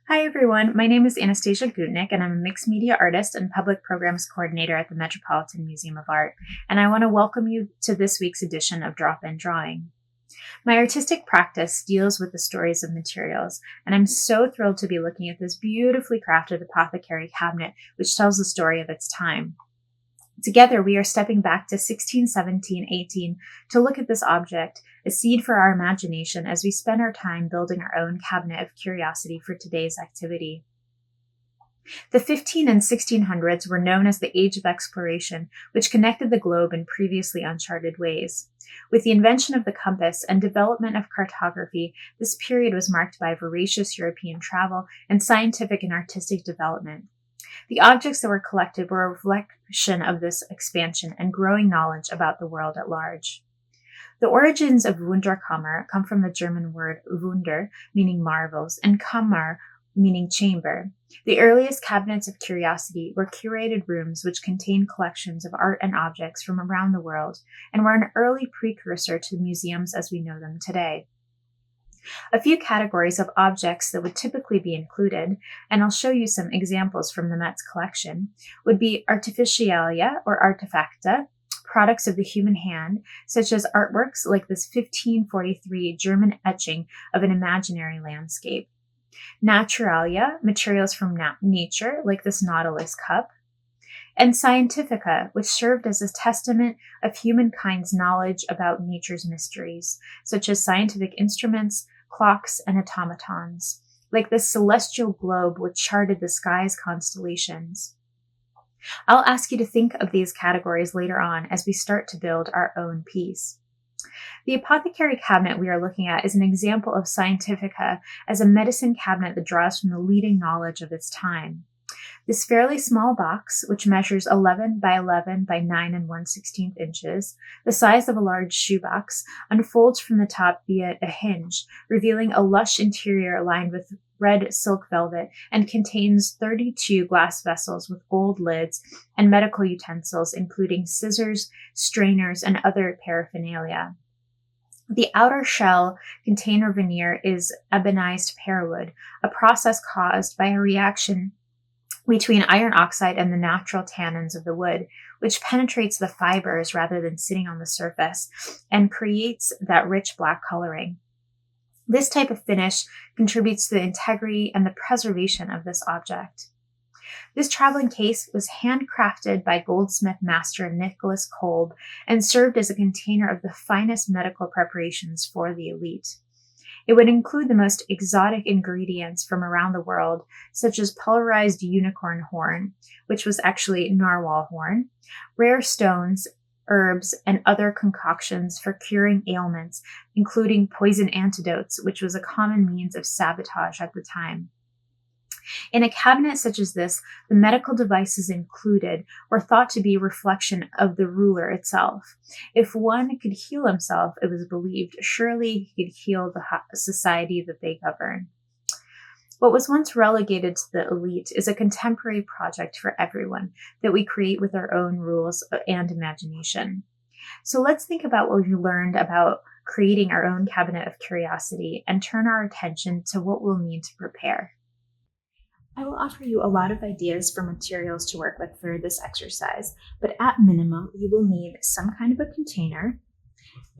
Hi everyone, my name is Anastasia Gutnick and I'm a mixed media artist and public programs coordinator at the Metropolitan Museum of Art, and I want to welcome you to this week's edition of Drop-In Drawing. My artistic practice deals with the stories of materials, and I'm so thrilled to be looking at this beautifully crafted apothecary cabinet which tells the story of its time. Together, we are stepping back to 1617-18 to look at this object, a seed for our imagination as we spend our time building our own cabinet of curiosity for today's activity. The 15 and 1600s were known as the Age of Exploration, which connected the globe in previously uncharted ways. With the invention of the compass and development of cartography, this period was marked by voracious European travel and scientific and artistic development. The objects that were collected were a reflection of this expansion and growing knowledge about the world at large. The origins of Wunderkammer come from the German word Wunder, meaning marvels, and Kammer, meaning chamber. The earliest cabinets of curiosity were curated rooms which contained collections of art and objects from around the world, and were an early precursor to museums as we know them today. A few categories of objects that would typically be included, and I'll show you some examples from the Met's collection, would be artificialia or artefacta, products of the human hand, such as artworks like this 1543 German etching of an imaginary landscape. Naturalia, materials from nature, like this Nautilus cup. And scientifica, which served as a testament of humankind's knowledge about nature's mysteries, such as scientific instruments, clocks, and automatons, like this celestial globe which charted the sky's constellations. I'll ask you to think of these categories later on as we start to build our own piece. The apothecary cabinet we are looking at is an example of scientifica as a medicine cabinet that draws from the leading knowledge of its time. This fairly small box, which measures 11 by 11 by 9 1/16 inches, the size of a large shoebox, unfolds from the top via a hinge, revealing a lush interior lined with red silk velvet, and contains 32 glass vessels with gold lids and medical utensils, including scissors, strainers, and other paraphernalia. The outer shell container veneer is ebonized pearwood, a process caused by a reaction between iron oxide and the natural tannins of the wood, which penetrates the fibers rather than sitting on the surface and creates that rich black coloring. This type of finish contributes to the integrity and the preservation of this object. This traveling case was handcrafted by goldsmith master Nicolaus I Kolb and served as a container of the finest medical preparations for the elite. It would include the most exotic ingredients from around the world, such as pulverized unicorn horn, which was actually narwhal horn, rare stones, herbs, and other concoctions for curing ailments, including poison antidotes, which was a common means of sabotage at the time. In a cabinet such as this, the medical devices included were thought to be a reflection of the ruler itself. If one could heal himself, it was believed, surely he could heal the society that they govern. What was once relegated to the elite is a contemporary project for everyone that we create with our own rules and imagination. So let's think about what we learned about creating our own cabinet of curiosity and turn our attention to what we'll need to prepare. I will offer you a lot of ideas for materials to work with for this exercise, but at minimum, you will need some kind of a container,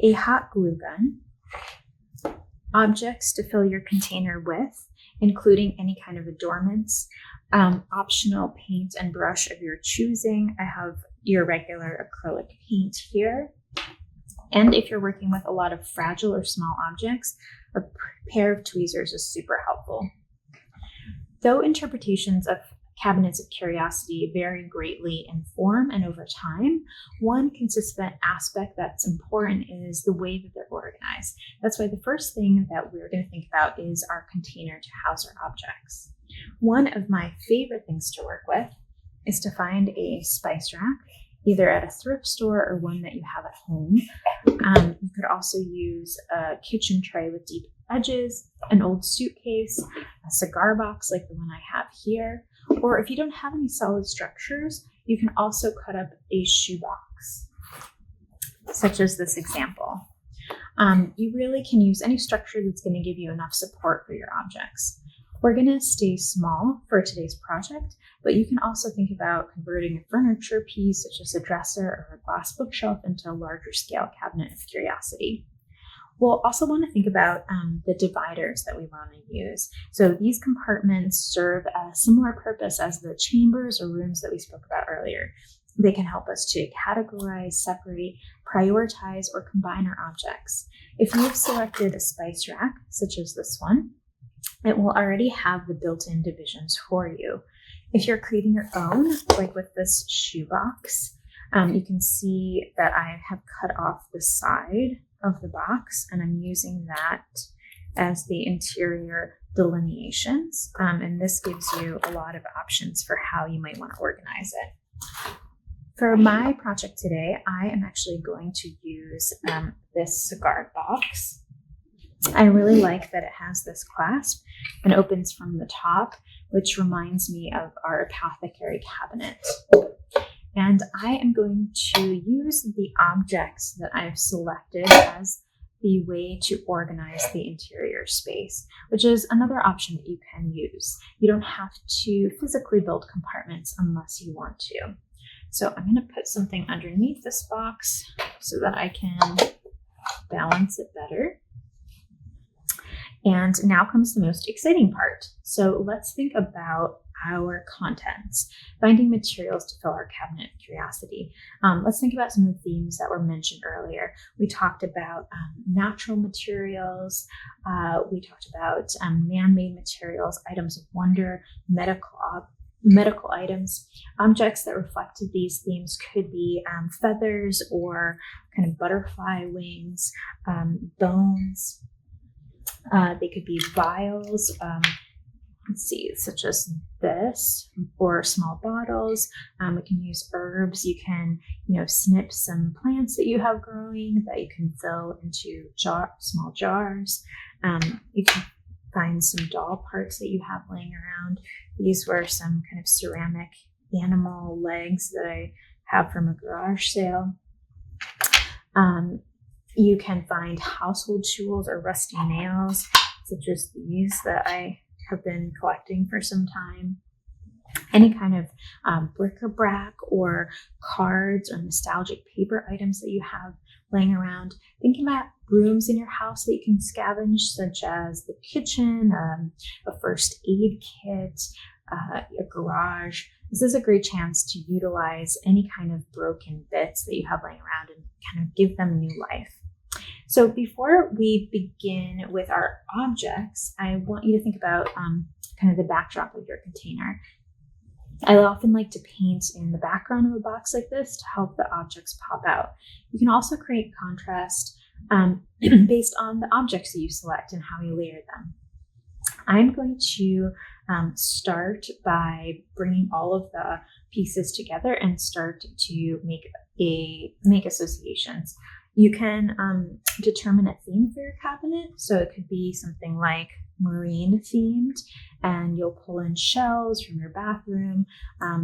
a hot glue gun, objects to fill your container with, including any kind of adornments, optional paint and brush of your choosing. I have your regular acrylic paint here. And if you're working with a lot of fragile or small objects, a pair of tweezers is super helpful. Though interpretations of cabinets of curiosity vary greatly in form and over time, one consistent aspect that's important is the way that they're organized. That's why the first thing that we're going to think about is our container to house our objects. One of my favorite things to work with is to find a spice rack, either at a thrift store or one that you have at home. You could also use a kitchen tray with deep edges, an old suitcase, a cigar box like the one I have here, or if you don't have any solid structures, you can also cut up a shoebox, such as this example. You really can use any structure that's going to give you enough support for your objects. We're going to stay small for today's project, but you can also think about converting a furniture piece, such as a dresser or a glass bookshelf, into a larger scale cabinet of curiosity. We'll also want to think about the dividers that we want to use. So these compartments serve a similar purpose as the chambers or rooms that we spoke about earlier. They can help us to categorize, separate, prioritize, or combine our objects. If you've selected a spice rack, such as this one, it will already have the built-in divisions for you. If you're creating your own, like with this shoebox, you can see that I have cut off the side of the box, and I'm using that as the interior delineations. And this gives you a lot of options for how you might want to organize it. For my project today, I am actually going to use this cigar box. I really like that it has this clasp and opens from the top, which reminds me of our apothecary cabinet. And I am going to use the objects that I've selected as the way to organize the interior space, which is another option that you can use. You don't have to physically build compartments unless you want to. So I'm going to put something underneath this box so that I can balance it better. And now comes the most exciting part. So let's think about our contents, finding materials to fill our cabinet of curiosity. Let's think about some of the themes that were mentioned earlier. We talked about natural materials. We talked about man-made materials, items of wonder, medical items. Objects that reflected these themes could be feathers or kind of butterfly wings, bones. They could be vials, such as this, or small bottles. We can use herbs. You can, snip some plants that you have growing that you can fill into small jars. You can find some doll parts that you have laying around. These were some kind of ceramic animal legs that I have from a garage sale. You can find household tools or rusty nails, such as these that I have been collecting for some time. Any kind of bric-a-brac or cards or nostalgic paper items that you have laying around. Thinking about rooms in your house that you can scavenge, such as the kitchen, a first aid kit, a garage. This is a great chance to utilize any kind of broken bits that you have laying around and kind of give them new life. So before we begin with our objects, I want you to think about kind of the backdrop of your container. I often like to paint in the background of a box like this to help the objects pop out. You can also create contrast based on the objects that you select and how you layer them. I'm going to start by bringing all of the pieces together and start to make associations. You can determine a theme for your cabinet. So it could be something like marine themed, and you'll pull in shells from your bathroom.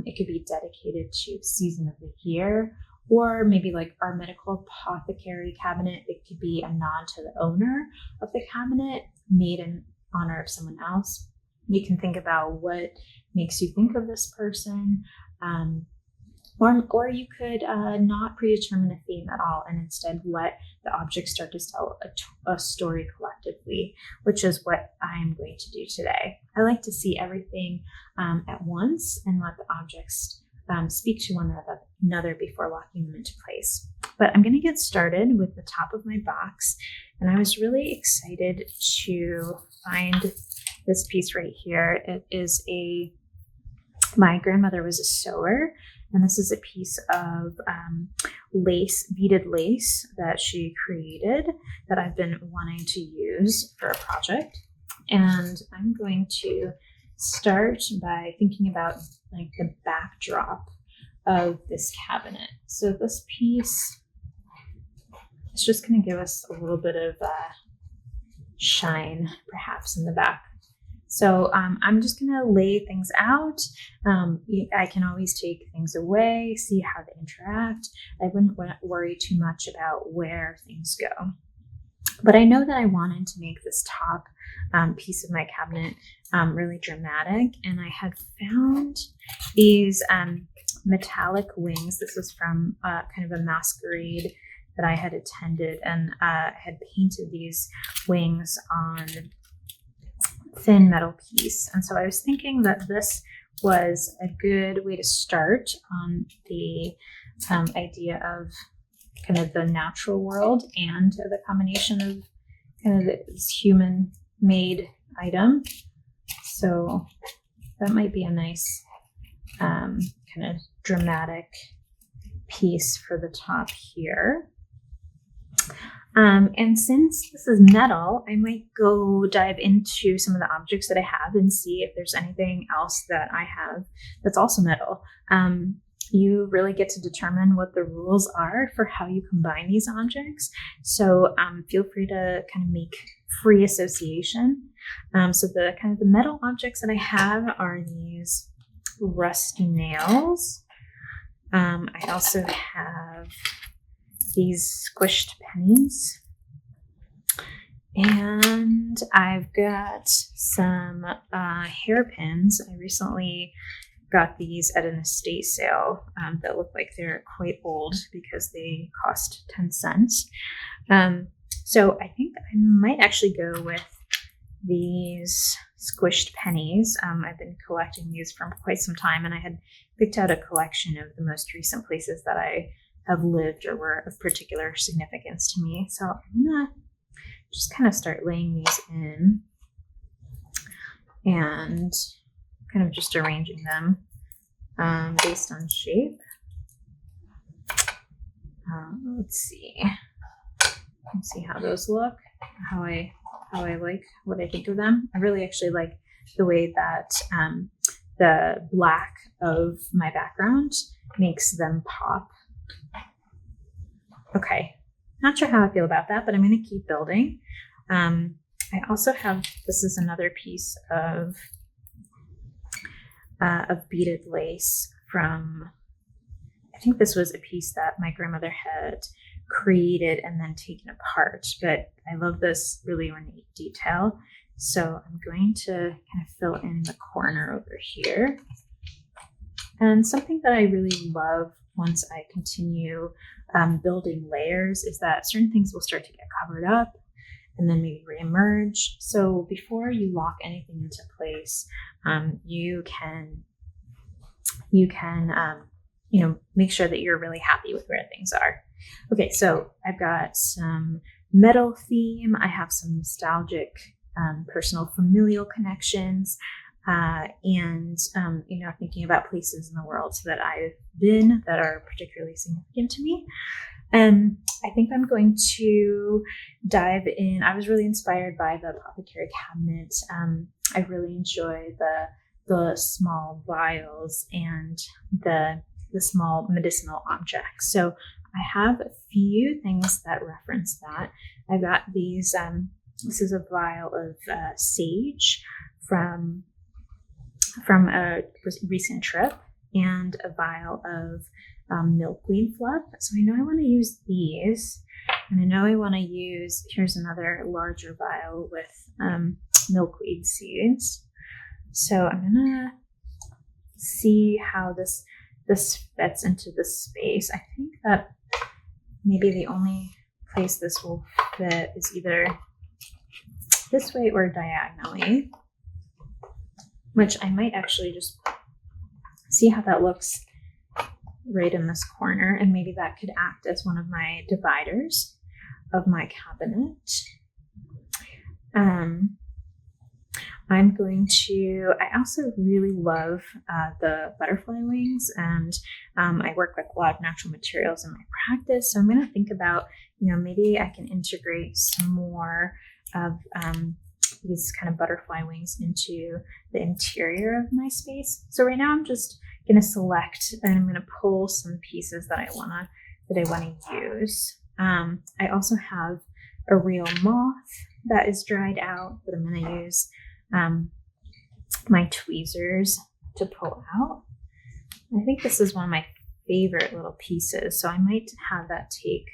It could be dedicated to season of the year, or maybe like our medical apothecary cabinet. It could be a nod to the owner of the cabinet, made in honor of someone else. You can think about what makes you think of this person. Or you could not predetermine a theme at all and instead let the objects start to tell a story collectively, which is what I'm going to do today. I like to see everything at once and let the objects speak to one another before locking them into place. But I'm going to get started with the top of my box, and I was really excited to find this piece right here. It is my grandmother was a sewer, and this is a piece of beaded lace that she created that I've been wanting to use for a project. And I'm going to start by thinking about like the backdrop of this cabinet. So this piece is just going to give us a little bit of shine, perhaps, in the back. So I'm just going to lay things out. I can always take things away, see how they interact. I wouldn't worry too much about where things go. But I know that I wanted to make this top piece of my cabinet really dramatic, and I had found these metallic wings. This was from kind of a masquerade that I had attended, and I had painted these wings on thin metal piece. And so I was thinking that this was a good way to start on the idea of kind of the natural world and the combination of kind of this human made item. So that might be a nice kind of dramatic piece for the top here. And since this is metal, I might go dive into some of the objects that I have and see if there's anything else that I have that's also metal. You really get to determine what the rules are for how you combine these objects. So feel free to kind of make free association. So the kind of the metal objects that I have are these rusty nails. I also have these squished pennies. And I've got some hairpins. I recently got these at an estate sale that look like they're quite old because they cost 10 cents. So I think I might actually go with these squished pennies. I've been collecting these for quite some time, and I had picked out a collection of the most recent places that I have lived or were of particular significance to me. So I'm gonna just kind of start laying these in and kind of just arranging them based on shape. Let's see how those look, how I like what I think of them. I really actually like the way that the black of my background makes them pop. Okay, not sure how I feel about that, but I'm going to keep building. I also have, this is another piece of beaded lace from, I think this was a piece that my grandmother had created and then taken apart, but I love this really ornate detail. So I'm going to kind of fill in the corner over here. And something that I really love once I continue building layers is that certain things will start to get covered up and then maybe reemerge. So before you lock anything into place, you can make sure that you're really happy with where things are. Okay, so I've got some metal theme. I have some nostalgic, personal, familial connections, and thinking about places in the world that I've been that are particularly significant to me. I think I'm going to dive in. I was really inspired by the Apothecary cabinet. I really enjoy the small vials and the small medicinal objects. So I have a few things that reference that. I've got these, this is a vial of sage from a recent trip, and a vial of milkweed fluff. So I know I want to use these, and I know I want to use, here's another larger vial with milkweed seeds. So I'm gonna see how this fits into the space. I think that maybe the only place this will fit is either this way or diagonally, which I might actually just see how that looks right in this corner, and maybe that could act as one of my dividers of my cabinet. I also really love the butterfly wings, and I work with a lot of natural materials in my practice. So I'm going to think about, maybe I can integrate some more of these kind of butterfly wings into the interior of my space. So right now I'm just going to select, and I'm going to pull some pieces that I want to use. I also have a real moth that is dried out that I'm going to use my tweezers to pull out. I think this is one of my favorite little pieces, so I might have that take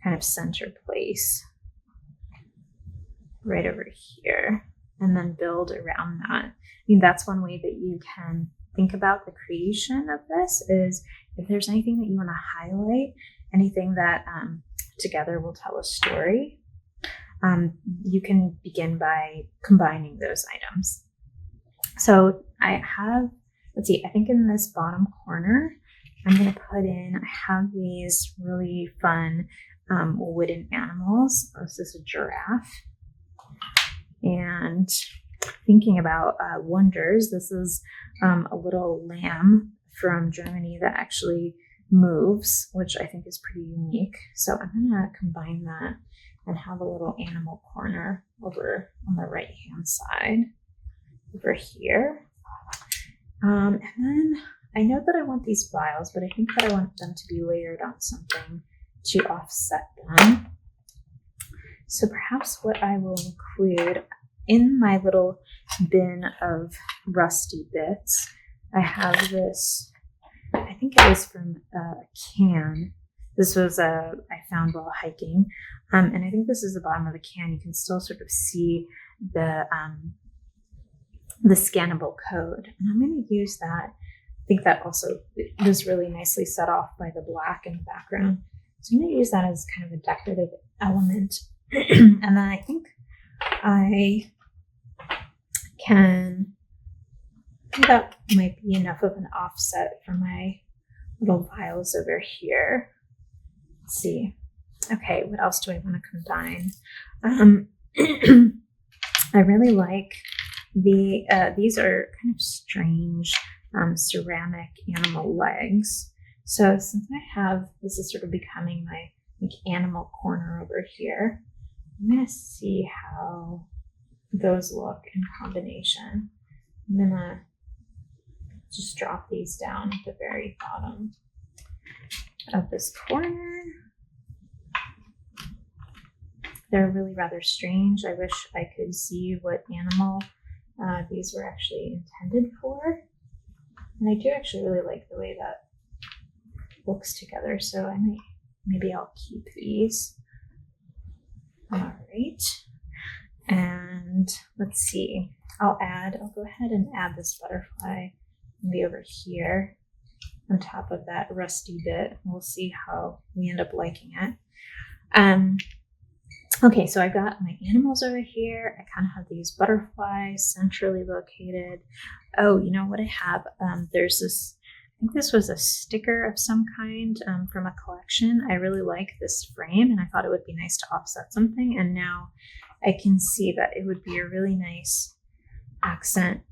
kind of center place. right over here, and then build around that. I mean, that's one way that you can think about the creation of this, is if there's anything that you want to highlight, anything that together will tell a story, you can begin by combining those items. So I have, let's see, I think in this bottom corner, I'm going to put in, I have these really fun wooden animals. This is a giraffe. And thinking about wonders, this is a little lamb from Germany that actually moves, which I think is pretty unique. So I'm going to combine that and have a little animal corner over on the right hand side over here. And then I know that I want these vials, but I think that I want them to be layered on something to offset them. So perhaps what I will include in my little bin of rusty bits, I have this, I think it was from a can. This was I found while hiking. And I think this is the bottom of a can. You can still sort of see the scannable code. And I'm going to use that. I think that also was really nicely set off by the black in the background. So I'm going to use that as kind of a decorative element. And then I think I think that might be enough of an offset for my little vials over here. Let's see. Okay, what else do I want to combine? I really like these are kind of strange ceramic animal legs. So since I have, this is sort of becoming my animal corner over here, I'm going to see how those look in combination. I'm going to just drop these down at the very bottom of this corner. They're really rather strange. I wish I could see what animal these were actually intended for. And I do actually really like the way that looks together, so maybe I'll keep these. All right. And let's see, I'll go ahead and add this butterfly maybe over here on top of that rusty bit. We'll see how we end up liking it. Okay, so I've got my animals over here. I kind of have these butterflies centrally located. Oh, you know what I have? There's this, I think this was a sticker of some kind from a collection. I really like this frame, and I thought it would be nice to offset something. And now I can see that it would be a really nice accent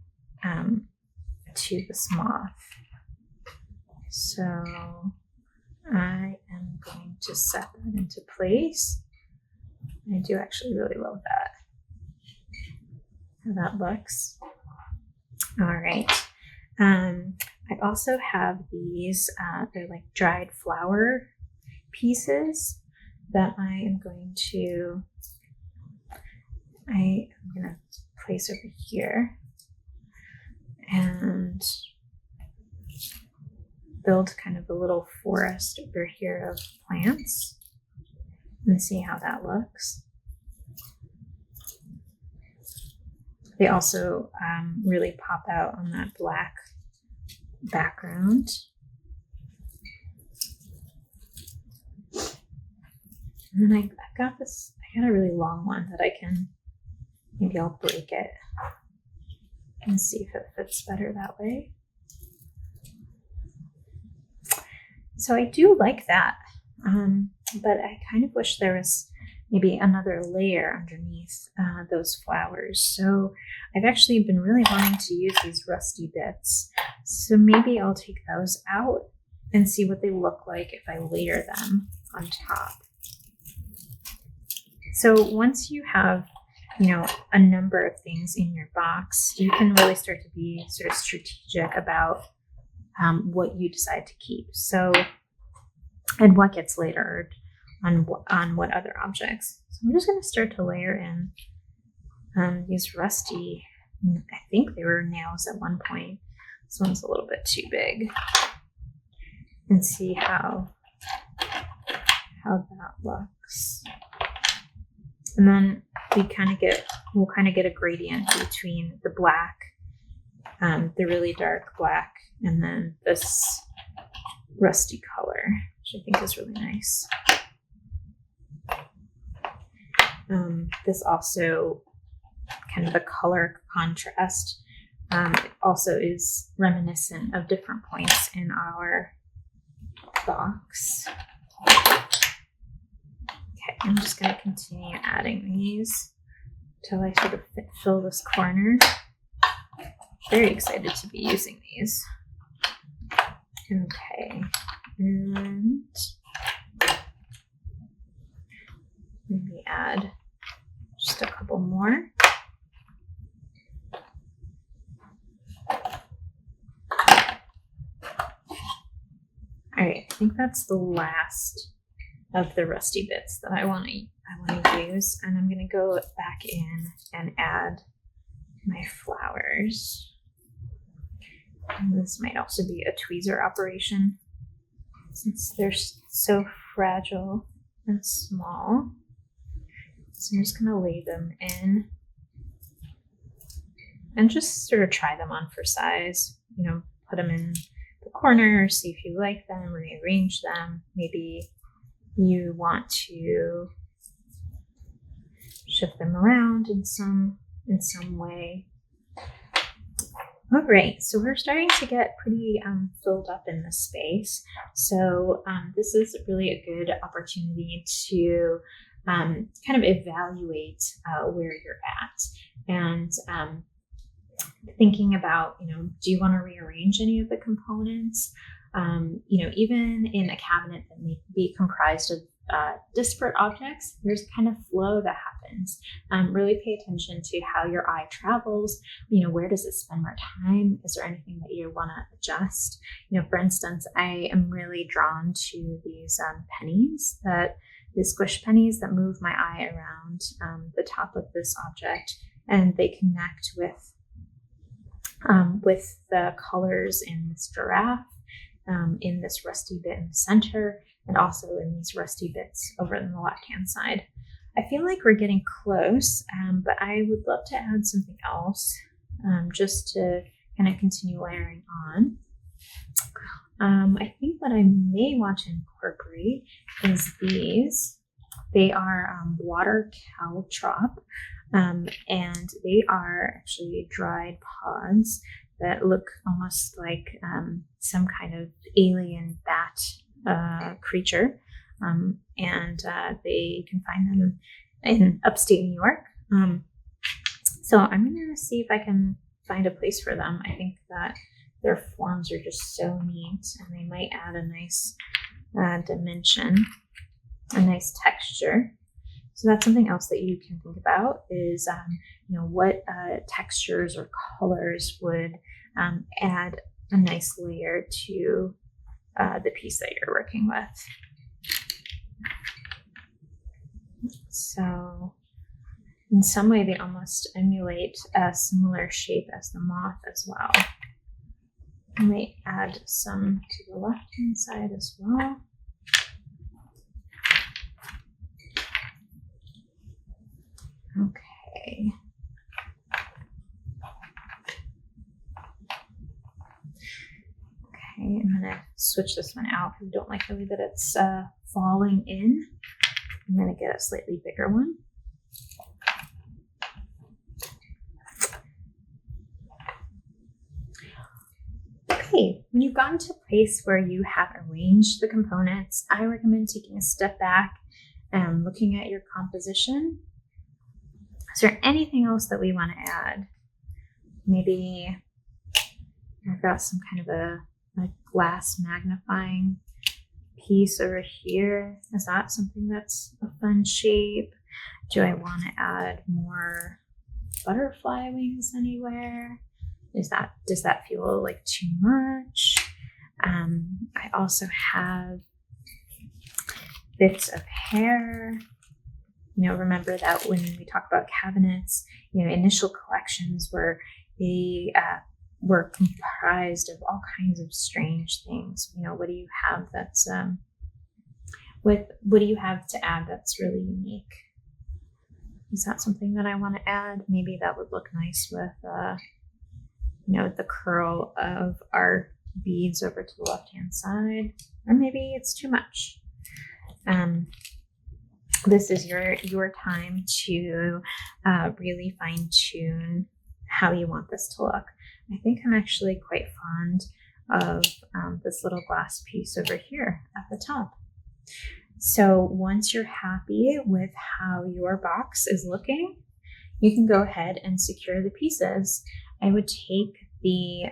to this moth. So I am going to set that into place. I do actually really love that, how that looks. All right. I also have these, they're like dried flower pieces that I'm going to place over here and build kind of a little forest over here of plants and see how that looks. They also really pop out on that black background. And then I got a really long one that maybe I'll break it and see if it fits better that way. So I do like that, but I kind of wish there was maybe another layer underneath those flowers. So I've actually been really wanting to use these rusty bits. So maybe I'll take those out and see what they look like if I layer them on top. So once you have, a number of things in your box, you can really start to be sort of strategic about what you decide to keep. So, and what gets layered on what other objects. So I'm just going to start to layer in these rusty, I think they were nails at one point. This one's a little bit too big. And see how that looks. And then we'll kind of get a gradient between the black, the really dark black, and then this rusty color, which I think is really nice. This also, kind of the color contrast, also is reminiscent of different points in our box. Okay, I'm just going to continue adding these till I sort of fill this corner. Very excited to be using these. Okay, and maybe add just a couple more. All right, I think that's the last of the rusty bits that I want to use, and I'm going to go back in and add my flowers. And this might also be a tweezer operation since they're so fragile and small. So I'm just going to lay them in and just sort of try them on for size. You know, put them in the corner, see if you like them, rearrange them. Maybe you want to shift them around in some way. All right, so we're starting to get pretty filled up in this space. So this is really a good opportunity to kind of evaluate where you're at, and thinking about, you know, do you want to rearrange any of the components? You know, even in a cabinet that may be comprised of disparate objects, there's kind of flow that happens. Really pay attention to how your eye travels. You know, where does it spend more time? Is there anything that you want to adjust? You know, for instance, I am really drawn to these pennies, the squish pennies that move my eye around the top of this object, and they connect with the colors in this giraffe, in this rusty bit in the center, and also in these rusty bits over on the left-hand side. I feel like we're getting close, but I would love to add something else just to kind of continue layering on. I think what I may want to incorporate is these. They are water caltrop, and they are actually dried pods that look almost like some kind of alien bat creature, and you can find them in upstate New York. So I'm going to see if I can find a place for them. I think that their forms are just so neat, and they might add a nice dimension, a nice texture. So that's something else that you can think about is, you know, what textures or colors would add a nice layer to the piece that you're working with. So in some way, they almost emulate a similar shape as the moth as well. I might add some to the left-hand side as well. Okay. Okay, I'm going to switch this one out because I don't like the way that it's falling in. I'm going to get a slightly bigger one. Okay, when you've gotten to a place where you have arranged the components, I recommend taking a step back and looking at your composition. Is there anything else that we want to add? Maybe I've got some kind of a glass magnifying piece over here. Is that something that's a fun shape? Do I want to add more butterfly wings anywhere? Does that feel like too much? I also have bits of hair. You know, remember that when we talk about cabinets, you know, initial collections were comprised of all kinds of strange things. You know, what do you have that's what do you have to add that's really unique? Is that something that I want to add? Maybe that would look nice with, the curl of our beads over to the left-hand side, or maybe it's too much. This is your time to really fine-tune how you want this to look. I think I'm actually quite fond of this little glass piece over here at the top. So once you're happy with how your box is looking, you can go ahead and secure the pieces. I would take the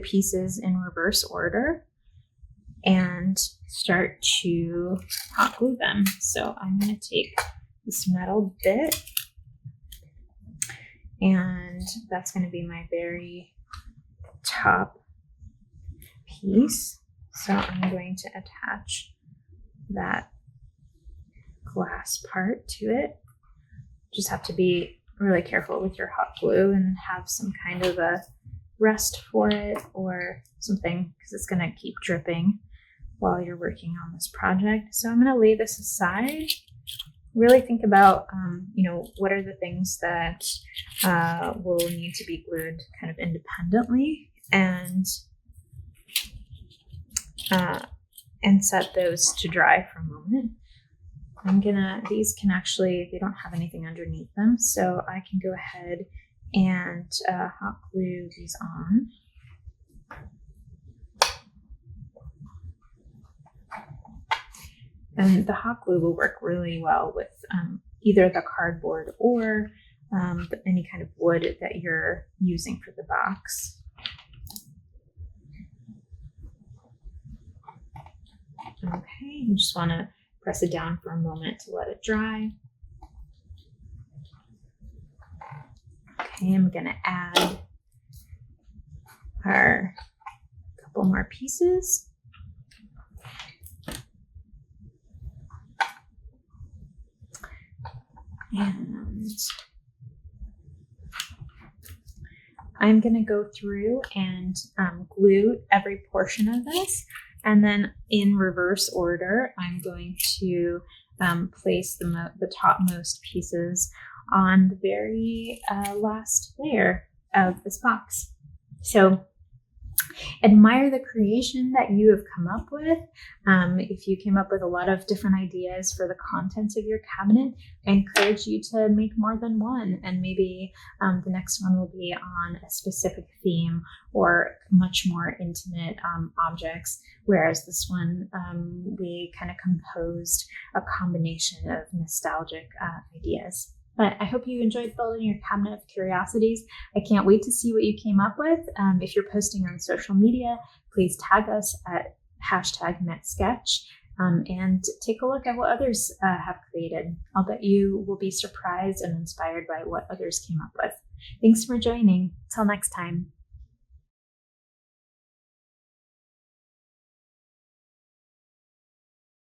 pieces in reverse order and start to hot glue them. So I'm going to take this metal bit, and that's going to be my very top piece. So I'm going to attach that glass part to it. Just have to be really careful with your hot glue and have some kind of a rest for it or something, because it's going to keep dripping while you're working on this project. So I'm going to lay this aside. Really think about, what are the things that will need to be glued kind of independently, and set those to dry for a moment. These can actually, they don't have anything underneath them, so I can go ahead and hot glue these on. And the hot glue will work really well with either the cardboard or any kind of wood that you're using for the box. Okay, you just want to press it down for a moment to let it dry. Okay, I'm going to add our couple more pieces. And I'm going to go through and glue every portion of this. And then in reverse order, I'm going to place the topmost pieces on the very last layer of this box. So admire the creation that you have come up with. If you came up with a lot of different ideas for the contents of your cabinet, I encourage you to make more than one, and maybe the next one will be on a specific theme or much more intimate objects, whereas this one we kind of composed a combination of nostalgic ideas. But I hope you enjoyed building your cabinet of curiosities. I can't wait to see what you came up with. If you're posting on social media, please tag us at #MetSketch and take a look at what others have created. I'll bet you will be surprised and inspired by what others came up with. Thanks for joining. Till next time.